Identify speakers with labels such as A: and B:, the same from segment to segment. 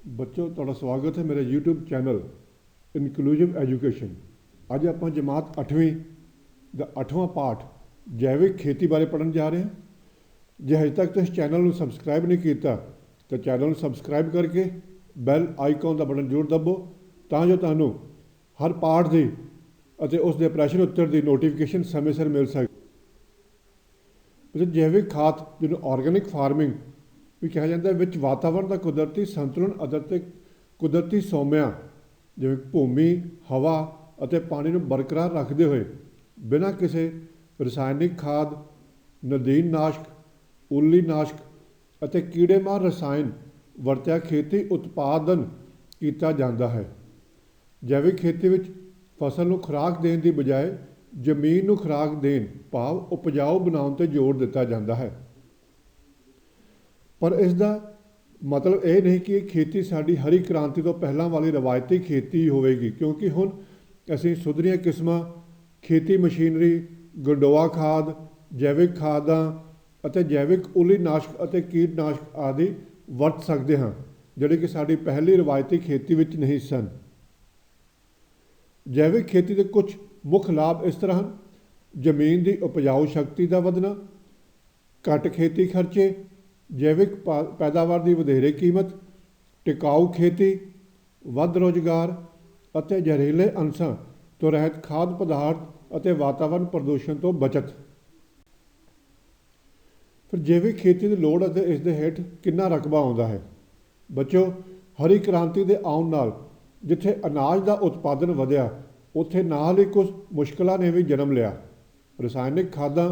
A: ਬੱਚੋ ਤੁਹਾਡਾ ਸਵਾਗਤ ਹੈ ਮੇਰੇ YouTube ਚੈਨਲ ਇਨਕਲੂਸਿਵ ਐਜੂਕੇਸ਼ਨ। ਅੱਜ ਆਪਾਂ ਜਮਾਤ 8ਵੀਂ ਦਾ 8ਵਾਂ ਪਾਠ ਜੈਵਿਕ ਖੇਤੀ ਬਾਰੇ ਪੜ੍ਹਨ ਜਾ ਰਹੇ ਹਾਂ। ਜੇ ਹਜੇ ਤੱਕ ਤੁਸੀਂ ਚੈਨਲ ਨੂੰ ਸਬਸਕ੍ਰਾਈਬ ਨਹੀਂ ਕੀਤਾ ਤਾਂ ਚੈਨਲ ਨੂੰ ਸਬਸਕ੍ਰਾਈਬ ਕਰਕੇ ਬੈਲ ਆਈਕਨ ਦਾ ਬਟਨ ਜ਼ਰੂਰ ਦਬੋ ਤਾਂ ਜੋ ਤੁਹਾਨੂੰ ਹਰ ਪਾਠ ਦੀ ਅਤੇ ਉਸ ਦੇ ਪ੍ਰਸ਼ਨ ਉੱਤਰ ਦੀ ਨੋਟੀਫਿਕੇਸ਼ਨ ਸਮੇਂ ਸਿਰ ਮਿਲ ਸਕੇ। ਜੈਵਿਕ ਖਾਦ ਜਿਹਨੂੰ ਆਰਗੈਨਿਕ ਫਾਰਮਿੰਗ ਵੀ ਕਿਹਾ ਜਾਂਦਾ, ਵਿੱਚ ਵਾਤਾਵਰਣ ਦਾ ਕੁਦਰਤੀ ਸੰਤੁਲਨ ਅਤੇ ਕੁਦਰਤੀ ਸੋਮਿਆਂ ਜਿਵੇਂ ਭੂਮੀ, ਹਵਾ ਅਤੇ ਪਾਣੀ ਨੂੰ ਬਰਕਰਾਰ ਰੱਖਦੇ ਹੋਏ ਬਿਨਾਂ ਕਿਸੇ ਰਸਾਇਣਿਕ ਖਾਦ, ਨਦੀਨ ਨਾਸ਼ਕ, ਉੱਲੀ ਨਾਸ਼ਕ ਅਤੇ ਕੀੜੇਮਾਰ ਰਸਾਇਣ ਵਰਤਿਆ ਖੇਤੀ ਉਤਪਾਦਨ ਕੀਤਾ ਜਾਂਦਾ ਹੈ। ਜੈਵਿਕ ਖੇਤੀ ਵਿੱਚ ਫਸਲ ਨੂੰ ਖੁਰਾਕ ਦੇਣ ਦੀ ਬਜਾਏ ਜ਼ਮੀਨ ਨੂੰ ਖੁਰਾਕ ਦੇਣ ਭਾਵ ਉਪਜਾਊ ਬਣਾਉਣ 'ਤੇ ਜ਼ੋਰ ਦਿੱਤਾ ਜਾਂਦਾ ਹੈ। ਪਰ ਇਸ ਦਾ ਮਤਲਬ ਇਹ ਨਹੀਂ ਕਿ ਇਹ ਖੇਤੀ ਸਾਡੀ ਹਰੀ ਕ੍ਰਾਂਤੀ ਤੋਂ ਪਹਿਲਾਂ ਵਾਲੀ ਰਵਾਇਤੀ ਖੇਤੀ ਹੋਵੇਗੀ, ਕਿਉਂਕਿ ਹੁਣ ਅਸੀਂ ਸੁਧਰੀਆਂ ਕਿਸਮਾਂ, ਖੇਤੀ ਮਸ਼ੀਨਰੀ, ਗੰਡੋਆ ਖਾਦ, ਜੈਵਿਕ ਖਾਦਾਂ ਅਤੇ ਜੈਵਿਕ ਉੱਲੀ ਨਾਸ਼ਕ ਅਤੇ ਕੀਟਨਾਸ਼ਕ ਆਦਿ ਵਰਤ ਸਕਦੇ ਹਾਂ, ਜਿਹੜੇ ਕਿ ਸਾਡੀ ਪਹਿਲੀ ਰਵਾਇਤੀ ਖੇਤੀ ਵਿੱਚ ਨਹੀਂ ਸਨ। ਜੈਵਿਕ ਖੇਤੀ ਦੇ ਕੁਝ ਮੁੱਖ ਲਾਭ ਇਸ ਤਰ੍ਹਾਂ ਹਨ: ਜ਼ਮੀਨ ਦੀ ਉਪਜਾਊ ਸ਼ਕਤੀ ਦਾ ਵਧਣਾ, ਘੱਟ ਖੇਤੀ ਖਰਚੇ, ਜੈਵਿਕ ਪੈਦਾਵਾਰ ਦੀ ਵਧੇਰੇ ਕੀਮਤ, ਟਿਕਾਊ ਖੇਤੀ, ਵੱਧ ਰੁਜ਼ਗਾਰ ਅਤੇ ਜ਼ਹਿਰੀਲੇ ਅੰਸ਼ਾਂ ਤੋਂ ਰਹਿਤ ਖਾਦ ਪਦਾਰਥ ਅਤੇ ਵਾਤਾਵਰਣ ਪ੍ਰਦੂਸ਼ਣ ਤੋਂ ਬਚਤ। ਫਿਰ ਜੈਵਿਕ ਖੇਤੀ ਦੀ ਲੋੜ ਅਤੇ ਇਸ ਦੇ ਹੇਠ ਕਿੰਨਾ ਰਕਬਾ ਆਉਂਦਾ ਹੈ। ਬੱਚੋ, ਹਰੀ ਕ੍ਰਾਂਤੀ ਦੇ ਆਉਣ ਨਾਲ ਜਿੱਥੇ ਅਨਾਜ ਦਾ ਉਤਪਾਦਨ ਵਧਿਆ, ਉੱਥੇ ਨਾਲ ਹੀ ਕੁਝ ਮੁਸ਼ਕਲਾਂ ਨੇ ਵੀ ਜਨਮ ਲਿਆ। ਰਸਾਇਣਿਕ ਖਾਦਾਂ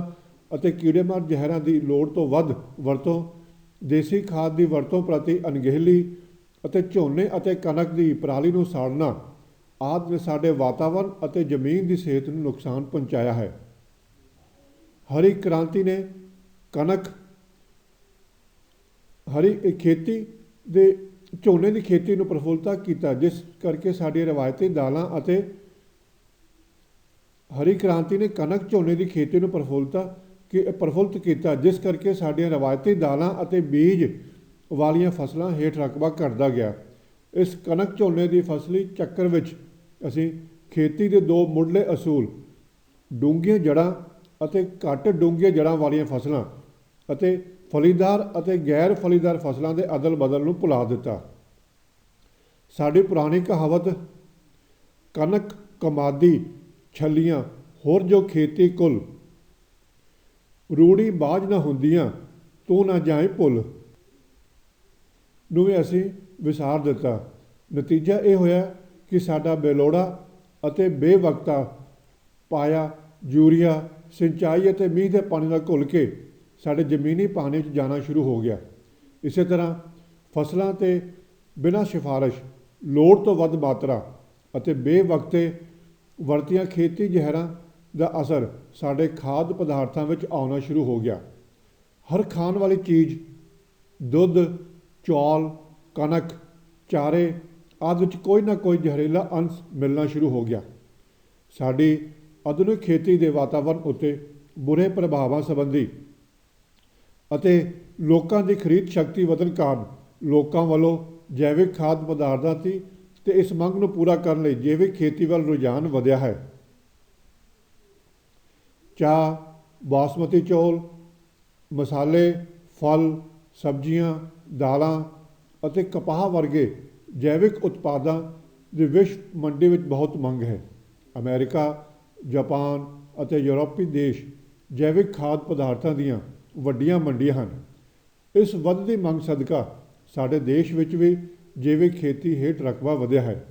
A: ਅਤੇ ਕੀੜੇਮਾਰ ਜ਼ਹਿਰਾਂ ਦੀ ਲੋੜ ਤੋਂ ਵੱਧ ਵਰਤੋਂ, ਦੇਸੀ ਖਾਦ ਦੀ ਵਰਤੋਂ ਪ੍ਰਤੀ ਅਣਗਹਿਲੀ ਅਤੇ ਝੋਨੇ ਅਤੇ ਕਣਕ ਦੀ ਪਰਾਲੀ ਨੂੰ ਸਾੜਨਾ ਆਦਿ ਨੇ ਸਾਡੇ ਵਾਤਾਵਰਣ ਅਤੇ ਜ਼ਮੀਨ ਦੀ ਸਿਹਤ ਨੂੰ ਨੁਕਸਾਨ ਪਹੁੰਚਾਇਆ ਹੈ। ਹਰੀ ਕ੍ਰਾਂਤੀ ਨੇ ਝੋਨੇ ਦੀ ਖੇਤੀ ਨੂੰ ਪ੍ਰਫੁੱਲਤਾ ਕੀਤਾ, ਜਿਸ ਕਰਕੇ ਸਾਡੀਆਂ ਰਵਾਇਤੀ ਦਾਲਾਂ ਅਤੇ ਹਰੀ ਕ੍ਰਾਂਤੀ ਨੇ ਕਣਕ ਝੋਨੇ ਦੀ ਖੇਤੀ ਨੂੰ ਪ੍ਰਫੁੱਲਤ ਕੀਤਾ, ਜਿਸ ਕਰਕੇ ਸਾਡੀਆਂ ਰਵਾਇਤੀ ਦਾਲਾਂ ਅਤੇ ਬੀਜ ਵਾਲੀਆਂ ਫਸਲਾਂ ਹੇਠ ਰਕਬਾ ਘਟਦਾ ਗਿਆ। ਇਸ ਕਣਕ ਝੋਨੇ ਦੀ ਫਸਲੀ ਚੱਕਰ ਵਿੱਚ ਅਸੀਂ ਖੇਤੀ ਦੇ ਦੋ ਮੁੱਢਲੇ ਅਸੂਲ, ਡੂੰਘੀਆਂ ਜੜ੍ਹਾਂ ਅਤੇ ਘੱਟ ਡੂੰਘੀਆਂ ਜੜ੍ਹਾਂ ਵਾਲੀਆਂ ਫਸਲਾਂ ਅਤੇ ਫਲੀਦਾਰ ਅਤੇ ਗੈਰ ਫਲੀਦਾਰ ਫਸਲਾਂ ਦੇ ਅਦਲ ਬਦਲ ਨੂੰ ਭੁਲਾ ਦਿੱਤਾ। ਸਾਡੀ ਪੁਰਾਣੀ ਕਹਾਵਤ ਕਣਕ ਕਮਾਦੀ ਛੱਲੀਆਂ ਹੋਰ ਜੋ ਖੇਤੀ ਕੁੱਲ, ਰੂੜੀ ਬਾਝ ਨਾ ਹੁੰਦੀਆਂ ਤੂੰ ਨਾ ਜਾਏ ਭੁੱਲ ਨੂੰ ਵੀ ਅਸੀਂ ਵਿਸਾਰ ਦਿੱਤਾ। ਨਤੀਜਾ ਇਹ ਹੋਇਆ ਕਿ ਸਾਡਾ ਬੇਲੋੜਾ ਅਤੇ ਬੇਵਕਤਾ ਪਾਇਆ ਯੂਰੀਆ, ਸਿੰਚਾਈ ਅਤੇ ਮੀਂਹ ਦੇ ਪਾਣੀ ਨਾਲ ਘੁਲ ਕੇ ਸਾਡੇ ਜ਼ਮੀਨੀ ਪਾਣੀ ਵਿੱਚ ਜਾਣਾ ਸ਼ੁਰੂ ਹੋ ਗਿਆ। ਇਸੇ ਤਰ੍ਹਾਂ ਫਸਲਾਂ 'ਤੇ ਬਿਨਾਂ ਸਿਫਾਰਿਸ਼, ਲੋੜ ਤੋਂ ਵੱਧ ਮਾਤਰਾ ਅਤੇ ਬੇਵਕਤੇ ਵਰਤੀਆਂ ਖੇਤੀ ਜ਼ਹਿਰਾਂ ਦਾ ਅਸਰ ਸਾਡੇ ਖਾਦ ਪਦਾਰਥਾਂ ਵਿੱਚ ਆਉਣਾ ਸ਼ੁਰੂ ਹੋ ਗਿਆ। ਹਰ ਖਾਣ ਵਾਲੀ ਚੀਜ਼, ਦੁੱਧ, ਚੌਲ, ਕਣਕ, ਚਾਰੇ ਆਦਿ ਵਿੱਚ ਕੋਈ ਨਾ ਕੋਈ ਜ਼ਹਿਰੀਲਾ ਅੰਸ਼ ਮਿਲਣਾ ਸ਼ੁਰੂ ਹੋ ਗਿਆ। ਸਾਡੀ ਆਧੁਨਿਕ ਖੇਤੀ ਦੇ ਵਾਤਾਵਰਣ ਉੱਤੇ ਬੁਰੇ ਪ੍ਰਭਾਵਾਂ ਸੰਬੰਧੀ ਅਤੇ ਲੋਕਾਂ ਦੀ ਖਰੀਦ ਸ਼ਕਤੀ ਵਧਣ ਕਾਰਨ ਲੋਕਾਂ ਵੱਲੋਂ ਜੈਵਿਕ ਖਾਦ ਪਦਾਰਥਾਂ ਦੀ ਅਤੇ ਇਸ ਮੰਗ ਨੂੰ ਪੂਰਾ ਕਰਨ ਲਈ ਜੈਵਿਕ ਖੇਤੀ ਵੱਲ ਰੁਝਾਨ ਵਧਿਆ ਹੈ। ਚਾਹ, ਬਾਸਮਤੀ ਚੌਲ, ਮਸਾਲੇ, ਫਲ, ਸਬਜ਼ੀਆਂ, ਦਾਲਾਂ ਅਤੇ ਕਪਾਹ ਵਰਗੇ ਜੈਵਿਕ ਉਤਪਾਦਾਂ ਦੀ ਵਿਸ਼ਵ ਮੰਡੀ ਵਿੱਚ ਬਹੁਤ ਮੰਗ ਹੈ। ਅਮਰੀਕਾ, ਜਾਪਾਨ ਅਤੇ ਯੂਰਪੀ ਦੇਸ਼ ਜੈਵਿਕ ਖਾਦ ਪਦਾਰਥਾਂ ਦੀਆਂ ਵੱਡੀਆਂ ਮੰਡੀਆਂ ਹਨ। ਇਸ ਵੱਧਦੀ ਮੰਗ ਸਦਕਾ ਸਾਡੇ ਦੇਸ਼ ਵਿੱਚ ਵੀ ਜੈਵਿਕ ਖੇਤੀ ਹੇਠ ਰਕਬਾ ਵਧਿਆ ਹੈ।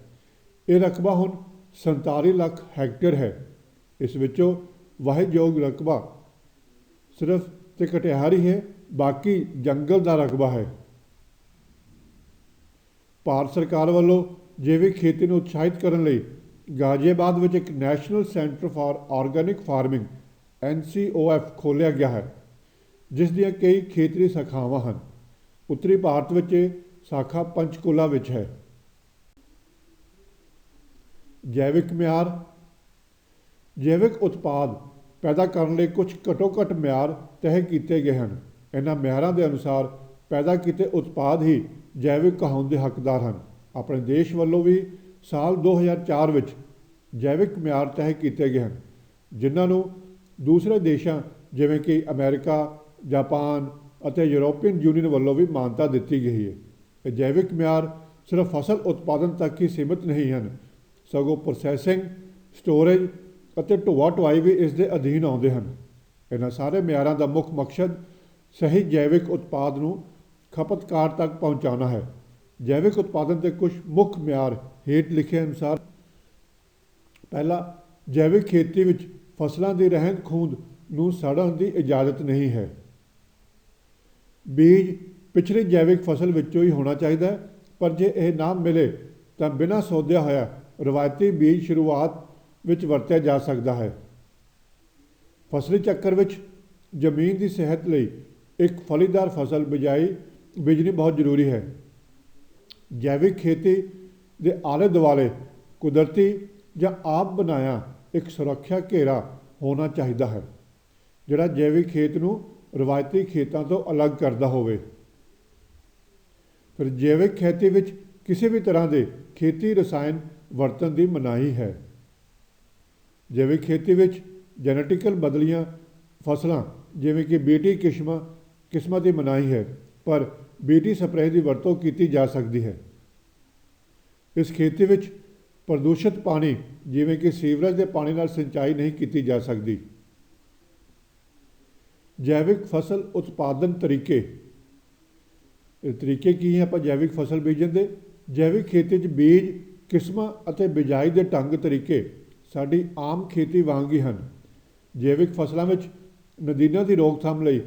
A: ਇਹ ਰਕਬਾ ਹੁਣ 47 ਲੱਖ ਹੈਕਟੇਅਰ ਹੈ। ਇਸ ਵਿੱਚੋਂ ਵਾਹਿਯੋਗ ਰਕਬਾ ਸਿਰਫ ਤੇ ਘਟਿਆਰ ਹੀ ਹੈ, ਬਾਕੀ ਜੰਗਲ ਦਾ ਰਕਬਾ ਹੈ। ਭਾਰਤ ਸਰਕਾਰ ਵੱਲੋਂ ਜੈਵਿਕ ਖੇਤੀ ਨੂੰ ਉਤਸ਼ਾਹਿਤ ਕਰਨ ਲਈ ਗਾਜ਼ੀਆਬਾਦ ਵਿੱਚ ਇੱਕ national centre for organic farming NCOF ਖੋਲ੍ਹਿਆ ਗਿਆ ਹੈ, ਜਿਸ ਦੀਆਂ ਕਈ ਖੇਤਰੀ ਸ਼ਾਖਾਵਾਂ ਹਨ। ਉੱਤਰੀ ਭਾਰਤ ਵਿੱਚ ਇਹ ਸ਼ਾਖਾ ਪੰਚਕੂਲਾ ਵਿੱਚ ਹੈ। ਜੈਵਿਕ ਮਿਆਰ, ਜੈਵਿਕ ਉਤਪਾਦ ਪੈਦਾ ਕਰਨ ਲਈ ਕੁਝ ਘੱਟੋ ਘੱਟ ਮਿਆਰ ਤੈਅ ਕੀਤੇ ਗਏ ਹਨ। ਇਹਨਾਂ ਮਿਆਰਾਂ ਦੇ ਅਨੁਸਾਰ ਪੈਦਾ ਕੀਤੇ ਉਤਪਾਦ ਹੀ ਜੈਵਿਕ ਕਹਾਉਣ ਦੇ ਹੱਕਦਾਰ ਹਨ। ਆਪਣੇ ਦੇਸ਼ ਵੱਲੋਂ ਵੀ ਸਾਲ 2004 ਵਿੱਚ ਜੈਵਿਕ ਮਿਆਰ ਤੈਅ ਕੀਤੇ ਗਏ ਹਨ, ਜਿਨ੍ਹਾਂ ਨੂੰ ਦੂਸਰੇ ਦੇਸ਼ਾਂ ਜਿਵੇਂ ਕਿ ਅਮਰੀਕਾ, ਜਾਪਾਨ ਅਤੇ ਯੂਰੋਪੀਅਨ ਯੂਨੀਅਨ ਵੱਲੋਂ ਵੀ ਮਾਨਤਾ ਦਿੱਤੀ ਗਈ ਹੈ। ਇਹ ਜੈਵਿਕ ਮਿਆਰ ਸਿਰਫ ਫਸਲ ਉਤਪਾਦਨ ਤੱਕ ਹੀ ਸੀਮਿਤ ਨਹੀਂ ਹਨ, ਸਗੋਂ ਪ੍ਰੋਸੈਸਿੰਗ, ਸਟੋਰੇਜ ਅਤੇ ਢੋਆ ਢੁਆਈ ਵੀ ਇਸ ਦੇ ਅਧੀਨ ਆਉਂਦੇ ਹਨ। ਇਹਨਾਂ ਸਾਰੇ ਮਿਆਰਾਂ ਦਾ ਮੁੱਖ ਮਕਸਦ ਸਹੀ ਜੈਵਿਕ ਉਤਪਾਦ ਨੂੰ ਖਪਤਕਾਰ ਤੱਕ ਪਹੁੰਚਾਉਣਾ ਹੈ। ਜੈਵਿਕ ਉਤਪਾਦਨ ਦੇ ਕੁਝ ਮੁੱਖ ਮਿਆਰ ਹੇਠ ਲਿਖੇ ਅਨੁਸਾਰ: ਪਹਿਲਾ, ਜੈਵਿਕ ਖੇਤੀ ਵਿੱਚ ਫਸਲਾਂ ਦੀ ਰਹਿੰਦ ਖੂੰਹਦ ਨੂੰ ਸੜਨ ਦੀ ਇਜਾਜ਼ਤ ਨਹੀਂ ਹੈ। ਬੀਜ ਪਿਛਲੀ ਜੈਵਿਕ ਫਸਲ ਵਿੱਚੋਂ ਹੀ ਹੋਣਾ ਚਾਹੀਦਾ ਹੈ, ਪਰ ਜੇ ਇਹ ਨਾ ਮਿਲੇ ਤਾਂ ਬਿਨਾਂ ਸੋਧਿਆ ਹੋਇਆ ਰਵਾਇਤੀ ਬੀਜ ਸ਼ੁਰੂਆਤ ਵਿੱਚ ਵਰਤਿਆ ਜਾ ਸਕਦਾ ਹੈ। ਫਸਲੀ ਚੱਕਰ ਵਿੱਚ ਜ਼ਮੀਨ ਦੀ ਸਿਹਤ ਲਈ ਇੱਕ ਫਲੀਦਾਰ ਫਸਲ ਬੀਜਣੀ ਬਹੁਤ ਜ਼ਰੂਰੀ ਹੈ। ਜੈਵਿਕ ਖੇਤੀ ਦੇ ਆਲੇ ਦੁਆਲੇ ਕੁਦਰਤੀ ਜਾਂ ਆਪ ਬਣਾਇਆ ਇੱਕ ਸੁਰੱਖਿਆ ਘੇਰਾ ਹੋਣਾ ਚਾਹੀਦਾ ਹੈ, ਜਿਹੜਾ ਜੈਵਿਕ ਖੇਤ ਨੂੰ ਰਵਾਇਤੀ ਖੇਤਾਂ ਤੋਂ ਅਲੱਗ ਕਰਦਾ ਹੋਵੇ। ਫਿਰ ਜੈਵਿਕ ਖੇਤੀ ਵਿੱਚ ਕਿਸੇ ਵੀ ਤਰ੍ਹਾਂ ਦੇ ਖੇਤੀ ਰਸਾਇਣ ਵਰਤਣ ਦੀ ਮਨਾਹੀ ਹੈ। ਜੈਵਿਕ ਖੇਤੀ ਵਿੱਚ ਜੈਨੇਟਿਕਲ ਬਦਲੀਆਂ ਫਸਲਾਂ ਜਿਵੇਂ ਕਿ ਬੀਟੀ ਕਿਸਮਾਂ ਦੀ ਮਨਾਹੀ ਹੈ, ਪਰ ਬੀਟੀ ਸਪਰੇਅ ਦੀ ਵਰਤੋਂ ਕੀਤੀ ਜਾ ਸਕਦੀ ਹੈ। ਇਸ ਖੇਤੀ ਵਿੱਚ ਪ੍ਰਦੂਸ਼ਿਤ ਪਾਣੀ ਜਿਵੇਂ ਕਿ ਸੀਵਰੇਜ ਦੇ ਪਾਣੀ ਨਾਲ ਸਿੰਚਾਈ ਨਹੀਂ ਕੀਤੀ ਜਾ ਸਕਦੀ। ਜੈਵਿਕ ਫਸਲ ਉਤਪਾਦਨ ਤਰੀਕੇ ਕੀ ਹੈ ਆਪਾਂ ਜੈਵਿਕ ਫਸਲ ਬੀਜਣ ਦੇ? ਜੈਵਿਕ ਖੇਤੀ 'ਚ ਬੀਜ, ਕਿਸਮਾਂ ਅਤੇ ਬਿਜਾਈ ਦੇ ਢੰਗ ਤਰੀਕੇ ਸਾਡੀ ਆਮ ਖੇਤੀ ਵਾਂਗ ਹੀ ਹਨ। ਜੈਵਿਕ ਫਸਲਾਂ ਵਿੱਚ ਨਦੀਨਾਂ ਦੀ ਰੋਕਥਾਮ ਲਈ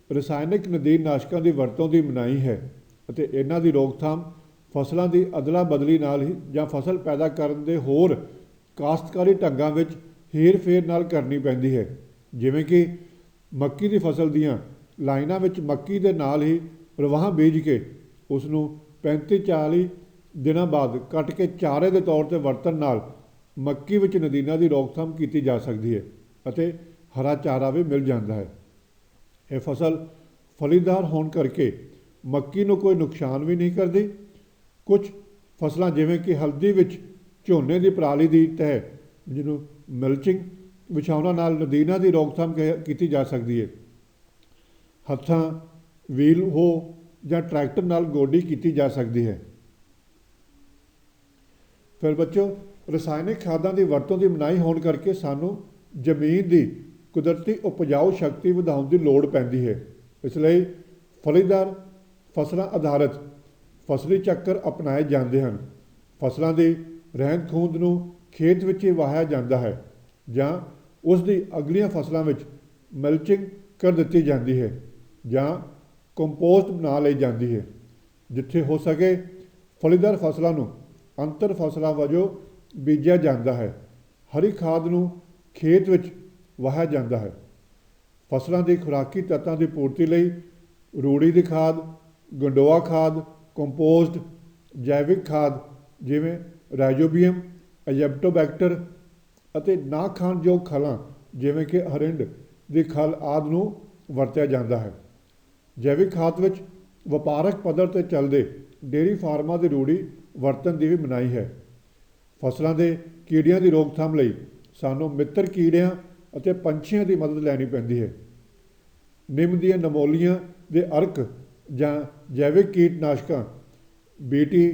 A: ਰਸਾਇਣਿਕ ਨਦੀਨਨਾਸ਼ਕਾਂ ਦੀ ਵਰਤੋਂ ਦੀ ਮਨਾਹੀ ਹੈ ਅਤੇ ਇਹਨਾਂ ਦੀ ਰੋਕਥਾਮ ਫਸਲਾਂ ਦੀ ਅਦਲਾ ਬਦਲੀ ਨਾਲ ਹੀ ਜਾਂ ਫਸਲ ਪੈਦਾ ਕਰਨ ਦੇ ਹੋਰ ਕਾਸ਼ਤਕਾਰੀ ਢੰਗਾਂ ਵਿੱਚ ਹੇਰ-ਫੇਰ ਨਾਲ ਕਰਨੀ ਪੈਂਦੀ ਹੈ। ਜਿਵੇਂ ਕਿ ਮੱਕੀ ਦੀ ਫਸਲ ਦੀਆਂ ਲਾਈਨਾਂ ਵਿੱਚ ਮੱਕੀ ਦੇ ਨਾਲ ਹੀ ਰਵਾਹ ਬੀਜ ਕੇ ਉਸ ਨੂੰ 35-40 ਦਿਨਾਂ ਬਾਅਦ ਕੱਟ ਕੇ ਚਾਰੇ ਦੇ ਤੌਰ 'ਤੇ ਵਰਤਣ ਨਾਲ ਮੱਕੀ ਵਿੱਚ ਨਦੀਨਾਂ ਦੀ ਰੋਕਥਾਮ ਕੀਤੀ ਜਾ ਸਕਦੀ ਹੈ ਅਤੇ ਹਰਾ ਚਾਰਾ ਵੀ ਮਿਲ ਜਾਂਦਾ ਹੈ। ਇਹ ਫਸਲ ਫਲੀਦਾਰ ਹੋਣ ਕਰਕੇ ਮੱਕੀ ਨੂੰ ਕੋਈ ਨੁਕਸਾਨ ਵੀ ਨਹੀਂ ਕਰਦੀ। ਕੁਝ ਫਸਲਾਂ ਜਿਵੇਂ ਕਿ ਹਲਦੀ ਵਿੱਚ ਝੋਨੇ ਦੀ ਪਰਾਲੀ ਦੀ ਤਹਿ, ਜਿਹਨੂੰ ਮਿਲਚਿੰਗ ਵਿਛਾਉਣਾ ਨਾਲ ਨਦੀਨਾਂ ਦੀ ਰੋਕਥਾਮ ਕੀਤੀ ਜਾ ਸਕਦੀ ਹੈ। ਹੱਥਾਂ, ਵੀਲ ਹੋ ਜਾਂ ਟਰੈਕਟਰ ਨਾਲ ਗੋਡੀ ਕੀਤੀ ਜਾ ਸਕਦੀ ਹੈ। ਫਿਰ ਬੱਚੋ, ਰਸਾਇਣਿਕ ਖਾਦਾਂ ਦੀ ਵਰਤੋਂ ਦੀ ਮਨਾਹੀ ਹੋਣ ਕਰਕੇ ਸਾਨੂੰ ਜ਼ਮੀਨ ਦੀ ਕੁਦਰਤੀ ਉਪਜਾਊ ਸ਼ਕਤੀ ਵਧਾਉਣ ਦੀ ਲੋੜ ਪੈਂਦੀ ਹੈ। ਇਸ ਲਈ ਫਲੀਦਾਰ ਫਸਲਾਂ ਆਧਾਰਿਤ ਫਸਲੀ ਚੱਕਰ ਅਪਣਾਏ ਜਾਂਦੇ ਹਨ। ਫਸਲਾਂ ਦੀ ਰਹਿੰਦ ਖੂੰਹਦ ਨੂੰ ਖੇਤ ਵਿੱਚ ਹੀ ਵਾਹਿਆ ਜਾਂਦਾ ਹੈ ਜਾਂ ਉਸ ਦੀ ਅਗਲੀਆਂ ਫਸਲਾਂ ਵਿੱਚ ਮਲਚਿੰਗ ਕਰ ਦਿੱਤੀ ਜਾਂਦੀ ਹੈ ਜਾਂ ਕੰਪੋਸਟ ਬਣਾ ਲਈ ਜਾਂਦੀ ਹੈ। ਜਿੱਥੇ ਹੋ ਸਕੇ ਫਲੀਦਾਰ ਫਸਲਾਂ ਨੂੰ ਅੰਤਰ ਫਸਲਾਂ ਵਜੋਂ ਬੀਜਿਆ ਜਾਂਦਾ ਹੈ। ਹਰੀ ਖਾਦ ਨੂੰ ਖੇਤ ਵਿੱਚ ਵਾਹਿਆ ਜਾਂਦਾ ਹੈ। ਫਸਲਾਂ ਦੀ ਖੁਰਾਕੀ ਤੱਤਾਂ ਦੀ ਪੂਰਤੀ ਲਈ ਰੂੜੀ ਦੀ ਖਾਦ, ਗੰਡੋਆ ਖਾਦ, ਕੰਪੋਸਟ, ਜੈਵਿਕ ਖਾਦ ਜਿਵੇਂ ਰਾਈਜ਼ੋਬੀਅਮ, ਐਜ਼ੈਪਟੋਬੈਕਟਰ ਅਤੇ ਨਾ ਖਾਣਯੋਗ ਖਲਾਂ ਜਿਵੇਂ ਕਿ ਹਰਿੰਡ ਦੀ ਖਲ ਆਦਿ ਨੂੰ ਵਰਤਿਆ ਜਾਂਦਾ ਹੈ। ਜੈਵਿਕ ਖਾਦ ਵਿੱਚ ਵਪਾਰਕ ਪੱਧਰ 'ਤੇ ਚੱਲਦੇ ਡੇਅਰੀ ਫਾਰਮਾਂ ਦੀ ਰੂੜੀ ਵਰਤਣ ਦੀ ਵੀ ਮਨਾਹੀ ਹੈ। ਫਸਲਾਂ ਦੇ ਕੀੜਿਆਂ ਦੀ ਰੋਕਥਾਮ ਲਈ ਸਾਨੂੰ ਮਿੱਤਰ ਕੀੜਿਆਂ ਅਤੇ ਪੰਛੀਆਂ ਦੀ ਮਦਦ ਲੈਣੀ ਪੈਂਦੀ ਹੈ। ਨਿੰਮ ਦੀਆਂ ਨਮੋਲੀਆਂ ਦੇ ਅਰਕ ਜਾਂ ਜੈਵਿਕ ਕੀਟਨਾਸ਼ਕਾਂ ਬੀਟੀ,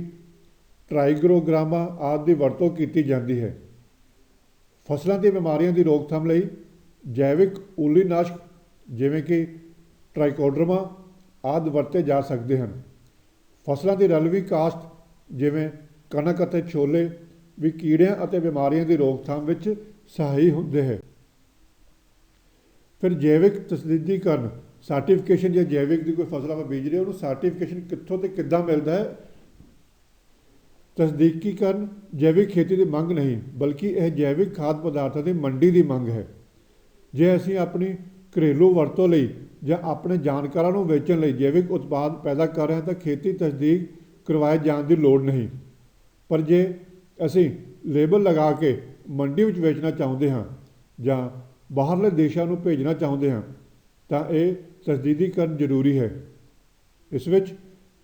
A: ਟ੍ਰਾਈਗਰੋਗਰਾਮਾ ਆਦਿ ਦੀ ਵਰਤੋਂ ਕੀਤੀ ਜਾਂਦੀ ਹੈ। ਫਸਲਾਂ ਦੀਆਂ ਬਿਮਾਰੀਆਂ ਦੀ ਰੋਕਥਾਮ ਲਈ ਜੈਵਿਕ ਊਲੀਨਾਸ਼ਕ ਜਿਵੇਂ ਕਿ ਟ੍ਰਾਈਕੋਡਰਮਾ ਆਦਿ ਵਰਤੇ ਜਾ ਸਕਦੇ ਹਨ। ਫਸਲਾਂ ਦੀ ਰਲਵੀਂ ਕਾਸ਼ਤ ਜਿਵੇਂ ਕਣਕ ਅਤੇ ਛੋਲੇ ਵੀ ਕੀੜਿਆਂ ਅਤੇ ਬਿਮਾਰੀਆਂ ਦੀ ਰੋਕਥਾਮ ਵਿੱਚ ਸਹਾਈ ਹੁੰਦੇ ਹੈ। ਫਿਰ ਜੈਵਿਕ ਤਸਦੀਕੀਕਰਨ ਸਰਟੀਫਿਕੇਸ਼ਨ, ਜਾਂ ਜੈਵਿਕ ਦੀ ਕੋਈ ਫਸਲ ਆਪਾਂ ਬੀਜ ਰਹੇ ਉਹਨੂੰ ਸਰਟੀਫਿਕੇਸ਼ਨ ਕਿੱਥੋਂ ਤੇ ਕਿੱਦਾਂ ਮਿਲਦਾ ਹੈ? ਤਸਦੀਕੀਕਰਨ ਜੈਵਿਕ ਖੇਤੀ ਦੀ ਮੰਗ ਨਹੀਂ, ਬਲਕਿ ਇਹ ਜੈਵਿਕ ਖਾਦ ਪਦਾਰਥਾਂ ਦੀ ਮੰਡੀ ਦੀ ਮੰਗ ਹੈ। ਜੇ ਅਸੀਂ ਆਪਣੀ ਘਰੇਲੂ ਵਰਤੋਂ ਲਈ ਜਾਂ ਆਪਣੇ ਜਾਣਕਾਰਾਂ ਨੂੰ ਵੇਚਣ ਲਈ ਜੈਵਿਕ ਉਤਪਾਦ ਪੈਦਾ ਕਰ ਰਹੇ ਹਾਂ ਤਾਂ ਖੇਤੀ ਤਸਦੀਕ ਕਰਵਾਏ ਜਾਣ ਦੀ ਲੋੜ ਨਹੀਂ। ਪਰ ਜੇ ਅਸੀਂ ਲੇਬਲ ਲਗਾ ਕੇ ਮੰਡੀ ਵਿੱਚ ਵੇਚਣਾ ਚਾਹੁੰਦੇ ਹਾਂ ਜਾਂ ਬਾਹਰਲੇ ਦੇਸ਼ਾਂ ਨੂੰ ਭੇਜਣਾ ਚਾਹੁੰਦੇ ਹਾਂ ਤਾਂ ਇਹ ਤਸਦੀਕੀਕਰਨ ਜ਼ਰੂਰੀ ਹੈ। ਇਸ ਵਿੱਚ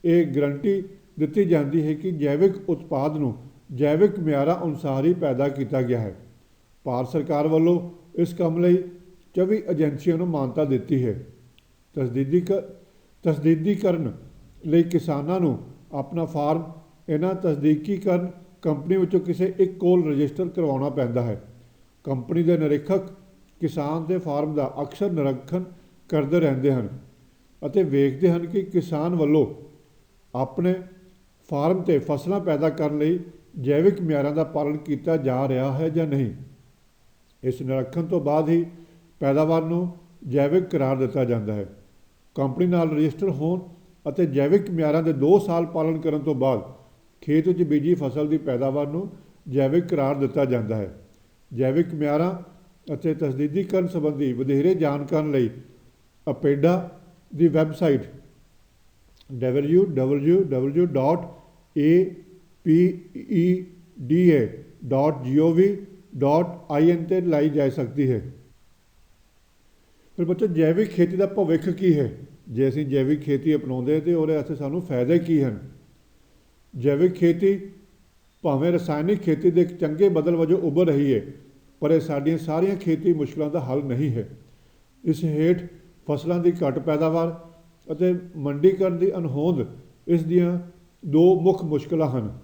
A: ਇਹ ਗਰੰਟੀ ਦਿੱਤੀ ਜਾਂਦੀ ਹੈ ਕਿ ਜੈਵਿਕ ਉਤਪਾਦ ਨੂੰ ਜੈਵਿਕ ਮਿਆਰਾਂ ਅਨੁਸਾਰ ਹੀ ਪੈਦਾ ਕੀਤਾ ਗਿਆ ਹੈ। ਭਾਰਤ ਸਰਕਾਰ ਵੱਲੋਂ ਇਸ ਕੰਮ ਲਈ 24 ਏਜੰਸੀਆਂ ਨੂੰ ਮਾਨਤਾ ਦਿੱਤੀ ਹੈ। ਤਸਦੀਕੀਕਰਨ ਲਈ ਕਿਸਾਨਾਂ ਨੂੰ ਆਪਣਾ ਫਾਰਮ ਇਹਨਾਂ ਤਸਦੀਕੀਕਰਨ ਕੰਪਨੀ ਵਿੱਚੋਂ ਕਿਸੇ ਇੱਕ ਕੋਲ ਰਜਿਸਟਰ ਕਰਵਾਉਣਾ ਪੈਂਦਾ ਹੈ। ਕੰਪਨੀ ਦੇ ਨਿਰੀਖਕ ਕਿਸਾਨ ਦੇ ਫਾਰਮ ਦਾ ਅਕਸਰ ਨਿਰੀਖਣ ਕਰਦੇ ਰਹਿੰਦੇ ਹਨ ਅਤੇ ਵੇਖਦੇ ਹਨ ਕਿ ਕਿਸਾਨ ਵੱਲੋਂ ਆਪਣੇ ਫਾਰਮ 'ਤੇ ਫਸਲਾਂ ਪੈਦਾ ਕਰਨ ਲਈ ਜੈਵਿਕ ਮਿਆਰਾਂ ਦਾ ਪਾਲਣ ਕੀਤਾ ਜਾ ਰਿਹਾ ਹੈ ਜਾਂ ਨਹੀਂ। ਇਸ ਨਿਰੀਖਣ ਤੋਂ ਬਾਅਦ ਹੀ ਪੈਦਾਵਾਰ ਨੂੰ ਜੈਵਿਕ ਕਰਾਰ ਦਿੱਤਾ ਜਾਂਦਾ ਹੈ। ਕੰਪਨੀ ਨਾਲ ਰਜਿਸਟਰ ਹੋਣ ਅਤੇ ਜੈਵਿਕ ਮਿਆਰਾਂ ਦੇ 2 ਸਾਲ ਪਾਲਣ ਕਰਨ ਤੋਂ ਬਾਅਦ ਖੇਤ ਵਿੱਚ ਬੀਜੀ ਫਸਲ ਦੀ ਪੈਦਾਵਾਰ ਨੂੰ ਜੈਵਿਕ ਕਰਾਰ ਦਿੱਤਾ ਜਾਂਦਾ ਹੈ। ਜੈਵਿਕ ਮਿਆਰਾਂ ਅਤੇ ਤਸਦੀਕੀਕਰਨ ਸੰਬੰਧੀ ਵਧੇਰੇ ਜਾਣਕਾਰੀ ਲਈ ਅਪੇਡਾ ਦੀ ਵੈਬਸਾਈਟ www.apeda.gov.in 'ਤੇ ਲਾਈ ਜਾ ਸਕਦੀ ਹੈ। ਫਿਰ ਬੱਚੋ ਜੈਵਿਕ ਖੇਤੀ ਦਾ ਭਵਿੱਖ ਕੀ ਹੈ? ਜੇ ਅਸੀਂ ਜੈਵਿਕ ਖੇਤੀ ਅਪਣਾਉਂਦੇ ਤਾਂ ਉਹਦੇ ਵਾਸਤੇ ਸਾਨੂੰ ਫਾਇਦੇ ਕੀ ਹਨ? ਜੈਵਿਕ ਖੇਤੀ ਭਾਵੇਂ ਰਸਾਇਣਿਕ ਖੇਤੀ ਦੇ ਇੱਕ ਚੰਗੇ ਬਦਲ ਵਜੋਂ ਉੱਭਰ ਰਹੀ ਹੈ, ਪਰ ਇਹ ਸਾਡੀਆਂ ਸਾਰੀਆਂ ਖੇਤੀ ਮੁਸ਼ਕਲਾਂ ਦਾ ਹੱਲ ਨਹੀਂ ਹੈ। ਇਸ ਹੇਠ ਫਸਲਾਂ ਦੀ ਘੱਟ ਪੈਦਾਵਾਰ ਅਤੇ ਮੰਡੀਕਰਨ ਦੀ ਅਣਹੋਂਦ ਇਸ ਦੀਆਂ 2 ਮੁੱਖ ਮੁਸ਼ਕਲਾਂ ਹਨ।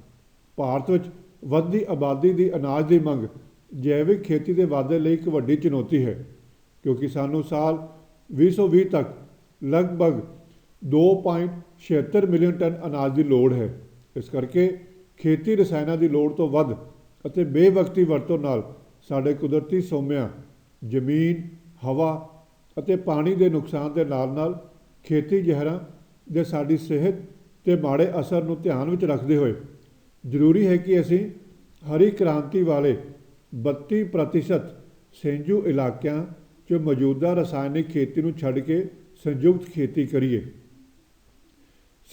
A: ਭਾਰਤ ਵਿੱਚ ਵੱਧਦੀ ਆਬਾਦੀ ਦੀ ਅਨਾਜ ਦੀ ਮੰਗ ਜੈਵਿਕ ਖੇਤੀ ਦੇ ਵਾਧੇ ਲਈ ਇੱਕ ਵੱਡੀ ਚੁਣੌਤੀ ਹੈ, ਕਿਉਂਕਿ ਸਾਨੂੰ ਸਾਲ 2020 ਤੱਕ ਲਗਭਗ 2.76 ਮਿਲੀਅਨ ਟਨ ਅਨਾਜ ਦੀ ਲੋੜ ਹੈ। ਇਸ ਕਰਕੇ ਖੇਤੀ ਰਸਾਇਣਾਂ ਦੀ ਲੋੜ ਤੋਂ ਵੱਧ ਅਤੇ ਬੇਵਕਤੀ ਵਰਤੋਂ ਨਾਲ ਸਾਡੇ ਕੁਦਰਤੀ ਸੋਮਿਆਂ, ਜ਼ਮੀਨ, ਹਵਾ ਅਤੇ ਪਾਣੀ ਦੇ ਨੁਕਸਾਨ ਦੇ ਨਾਲ ਖੇਤੀ ਜ਼ਹਿਰਾਂ ਦੇ ਸਾਡੀ ਸਿਹਤ 'ਤੇ ਮਾੜੇ ਅਸਰ ਨੂੰ ਧਿਆਨ ਵਿੱਚ ਰੱਖਦੇ ਹੋਏ ਜ਼ਰੂਰੀ ਹੈ ਕਿ ਅਸੀਂ ਹਰੀ ਕ੍ਰਾਂਤੀ ਵਾਲੇ 32% ਸਿੰਜੂ ਇਲਾਕਿਆਂ 'ਚ ਮੌਜੂਦਾ ਰਸਾਇਣਿਕ ਖੇਤੀ ਨੂੰ ਛੱਡ ਕੇ ਸੰਯੁਕਤ ਖੇਤੀ ਕਰੀਏ।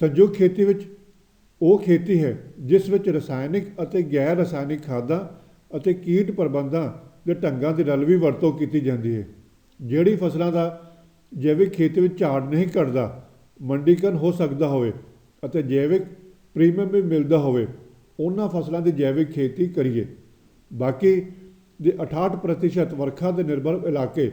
A: ਸੰਯੁਕਤ ਖੇਤੀ ਵਿੱਚ ਉਹ ਖੇਤੀ ਹੈ ਜਿਸ ਵਿੱਚ ਰਸਾਇਣਿਕ ਅਤੇ ਗੈਰ ਰਸਾਇਣਿਕ ਖਾਦਾਂ ਅਤੇ ਕੀਟ ਪ੍ਰਬੰਧਾਂ ਦੇ ਢੰਗਾਂ ਦੀ ਰਲਵੀਂ ਵਰਤੋਂ ਕੀਤੀ ਜਾਂਦੀ ਹੈ। ਜਿਹੜੀ ਫਸਲਾਂ ਦਾ ਜੈਵਿਕ ਖੇਤੀ ਵਿੱਚ ਝਾੜ ਨਹੀਂ ਘਟਦਾ, ਮੰਡੀਕਰਨ ਹੋ ਸਕਦਾ ਹੋਵੇ ਅਤੇ ਜੈਵਿਕ ਪ੍ਰੀਮੀਅਮ ਵੀ ਮਿਲਦਾ ਹੋਵੇ, ਉਹਨਾਂ ਫਸਲਾਂ ਦੀ ਜੈਵਿਕ ਖੇਤੀ ਕਰੀਏ। ਬਾਕੀ ਦੇ 68% ਵਰਖਾ ਦੇ ਨਿਰਭਰ ਇਲਾਕੇ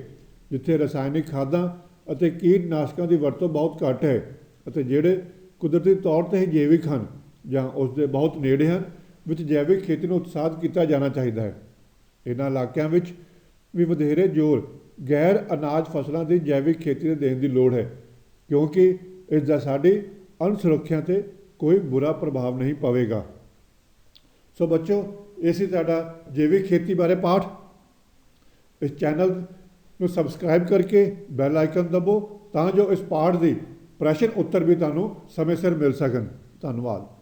A: ਜਿੱਥੇ ਰਸਾਇਣਿਕ ਖਾਦਾਂ ਅਤੇ ਕੀਟਨਾਸ਼ਕਾਂ ਦੀ ਵਰਤੋਂ ਬਹੁਤ ਘੱਟ ਹੈ ਅਤੇ ਜਿਹੜੇ ਕੁਦਰਤੀ ਤੌਰ 'ਤੇ ਹੀ ਜੈਵਿਕ ਹਨ ਜਾਂ ਉਸ ਦੇ ਬਹੁਤ ਨੇੜੇ ਹਨ, ਵਿੱਚ ਜੈਵਿਕ ਖੇਤੀ ਨੂੰ ਉਤਸ਼ਾਹਿਤ ਕੀਤਾ ਜਾਣਾ ਚਾਹੀਦਾ ਹੈ। ਇਹਨਾਂ ਇਲਾਕਿਆਂ ਵਿੱਚ ਵੀ ਵਧੇਰੇ ਜ਼ੋਰ ਗੈਰ ਅਨਾਜ ਫਸਲਾਂ ਦੀ ਜੈਵਿਕ ਖੇਤੀ 'ਤੇ ਦੇਣ ਦੀ ਲੋੜ ਹੈ, ਕਿਉਂਕਿ ਇਸ ਦਾ ਸਾਡੀ ਅੰਨ ਸੁਰੱਖਿਆ 'ਤੇ ਕੋਈ ਬੁਰਾ ਪ੍ਰਭਾਵ ਨਹੀਂ ਪਵੇਗਾ। ਸੋ ਬੱਚੋ, ਇਹ ਸੀ ਤੁਹਾਡਾ ਜੈਵਿਕ ਖੇਤੀ ਬਾਰੇ ਪਾਠ। ਇਸ ਚੈਨਲ ਨੂੰ ਸਬਸਕ੍ਰਾਈਬ ਕਰਕੇ ਬੈਲ ਆਈਕਨ ਦਬੋ ਤਾਂ ਜੋ ਇਸ ਪਾਠ ਦੀ ਪ੍ਰਸ਼ਨ ਉੱਤਰ ਵੀ ਤੁਹਾਨੂੰ ਸਮੇਂ ਸਿਰ ਮਿਲ ਸਕਣ। ਧੰਨਵਾਦ।